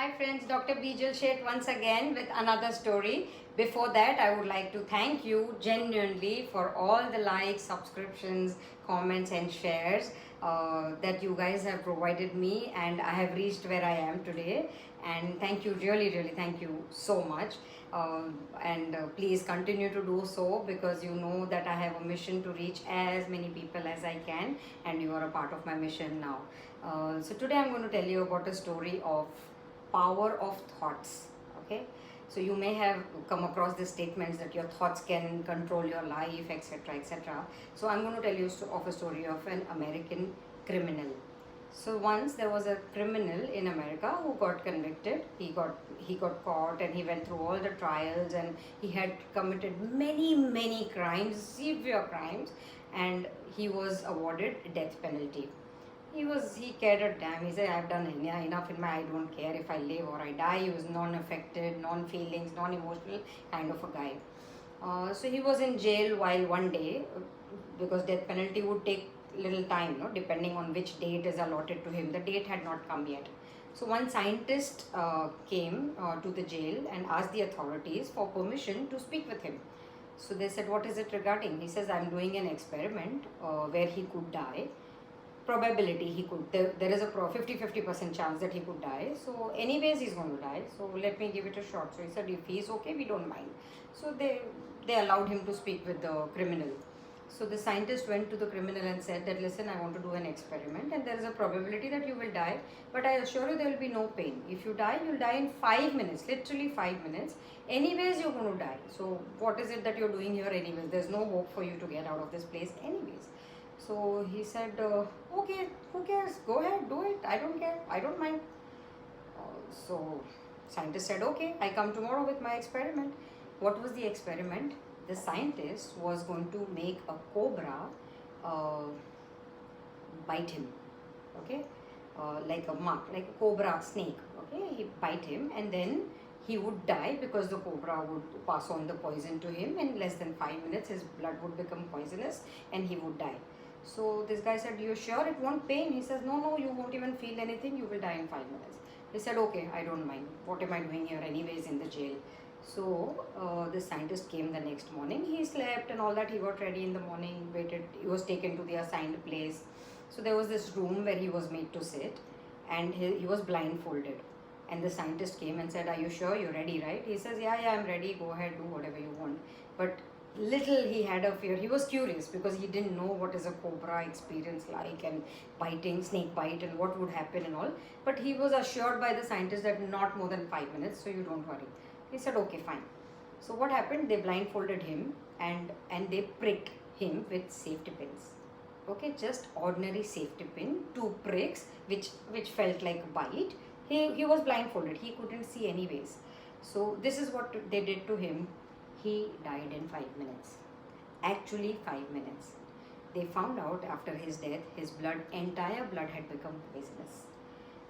Hi friends, Dr. Bijal Sheth once again with another story. Before that, I would like to thank you genuinely for all the likes, subscriptions, comments and shares that you guys have provided me, and I have reached where I am today. And thank you, really thank you so much. And please continue to do so, because you know that I have a mission to reach as many people as I can, and you are a part of my mission now. So today I'm going to tell you about a story of power of thoughts. Okay, so you may have come across the statements that your thoughts can control your life, etc., etc. So I'm going to tell you of a story of an American criminal. So once there was a criminal in America who got convicted. He got caught, and he went through all the trials, and he had committed many crimes, severe crimes, and he was awarded death penalty. He cared a damn. He said, I've done enough in my, I don't care if I live or I die. He was non-affected, non-feelings, non-emotional kind of a guy. So he was in jail while one day, because death penalty would take little time, no, depending on which date is allotted to him. The date had not come yet. So one scientist came to the jail and asked the authorities for permission to speak with him. So they said, what is it regarding? He says, I'm doing an experiment where he could die. Probability he could, there is a 50% chance that he could die. So anyways he's going to die, so let me give it a shot. So he said, if he's okay, we don't mind. So they allowed him to speak with the criminal. So the scientist went to the criminal and said that, listen, I want to do an experiment, and there is a probability that you will die, but I assure you there will be no pain. If you die, you'll die in 5 minutes, literally 5 minutes. Anyways you're going to die, so what is it that you're doing here anyways? There's no hope for you to get out of this place anyways. So he said, okay, who cares? Go ahead, do it. I don't care. I don't mind. So scientist said, okay, I come tomorrow with my experiment. What was the experiment? The scientist was going to make a cobra bite him. Okay, like a mark, like a cobra snake. Okay, he bite him, and then he would die, because the cobra would pass on the poison to him. In less than 5 minutes his blood would become poisonous and he would die. So this guy said, you sure it won't pain? He says, no, you won't even feel anything, you will die in 5 minutes. He said, okay, I don't mind. What am I doing here anyways in the jail? So the scientist came the next morning. He slept and all that. He got ready in the morning, waited. He was taken to the assigned place. So there was this room where he was made to sit, and he was blindfolded. And the scientist came and said, are you sure you're ready, right? He says, yeah, I'm ready. Go ahead, do whatever you want. But little he had a fear. He was curious, because he didn't know what is a cobra experience like, and biting, snake bite, and what would happen and all. But he was assured by the scientist that not more than 5 minutes, so you don't worry. He said, okay, fine. So what happened? They blindfolded him, and they pricked him with safety pins. Okay, just ordinary safety pin, 2 pricks, which felt like a bite. He was blindfolded. He couldn't see anyways. So this is what they did to him. He died in 5 minutes. Actually 5 minutes. They found out after his death, his entire blood had become poisonous.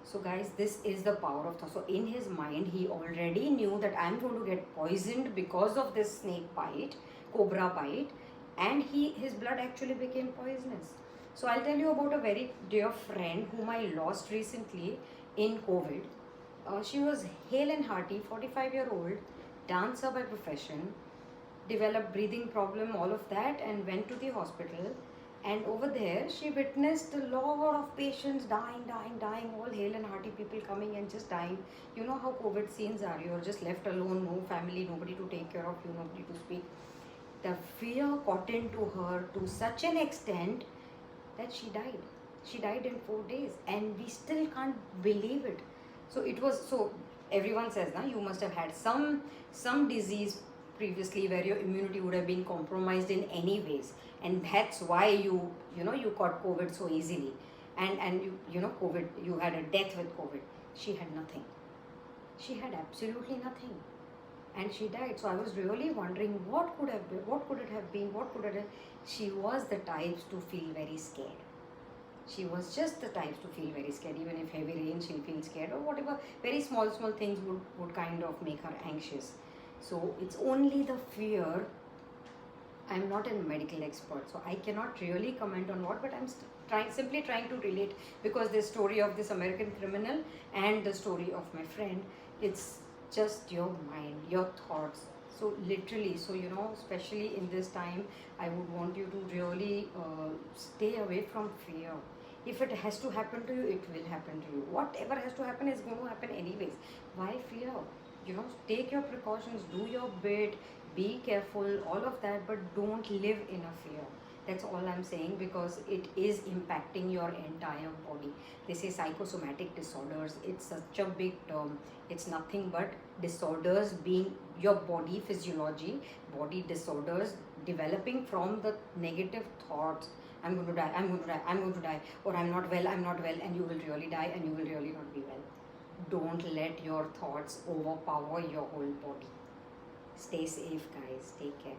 So guys, this is the power of thought. So in his mind, he already knew that I'm going to get poisoned because of this snake bite, cobra bite, and his blood actually became poisonous. So I'll tell you about a very dear friend whom I lost recently in COVID. She was hale and hearty, 45-year-old, dancer by profession, developed breathing problem, all of that, and went to the hospital. And over there, she witnessed a lot of patients dying, all hale and hearty people coming and just dying. You know how COVID scenes are. You're just left alone, no family, nobody to take care of you, nobody to speak. The fear got into her to such an extent that she died. She died in 4 days, and we still can't believe it. So it was, so everyone says, na, you must have had some disease previously where your immunity would have been compromised in any ways, and that's why you got COVID so easily, and you know COVID, you had a death with COVID. She had nothing. She had absolutely nothing, and she died. So I was really wondering, what could it have been? She was the types to feel very scared. She was just the types to feel very scared. Even if heavy rain, she'll feel scared, or whatever. Very small things would kind of make her anxious. So it's only the fear. I'm not a medical expert, so I cannot really comment on what, but simply trying to relate, because the story of this American criminal and the story of my friend, it's just your mind, your thoughts. So literally, so especially in this time, I would want you to really stay away from fear. If it has to happen to you, it will happen to you. Whatever has to happen is going to happen anyways. Why fear? Take your precautions, do your bit, be careful, all of that, but don't live in a fear. That's all I'm saying, because it is impacting your entire body. They say psychosomatic disorders, it's such a big term. It's nothing but disorders being your body physiology, body disorders developing from the negative thoughts. I'm going to die, I'm going to die, I'm going to die, or I'm not well, and you will really die and you will really not be well. Don't let your thoughts overpower your whole body. Stay safe, guys. Take care.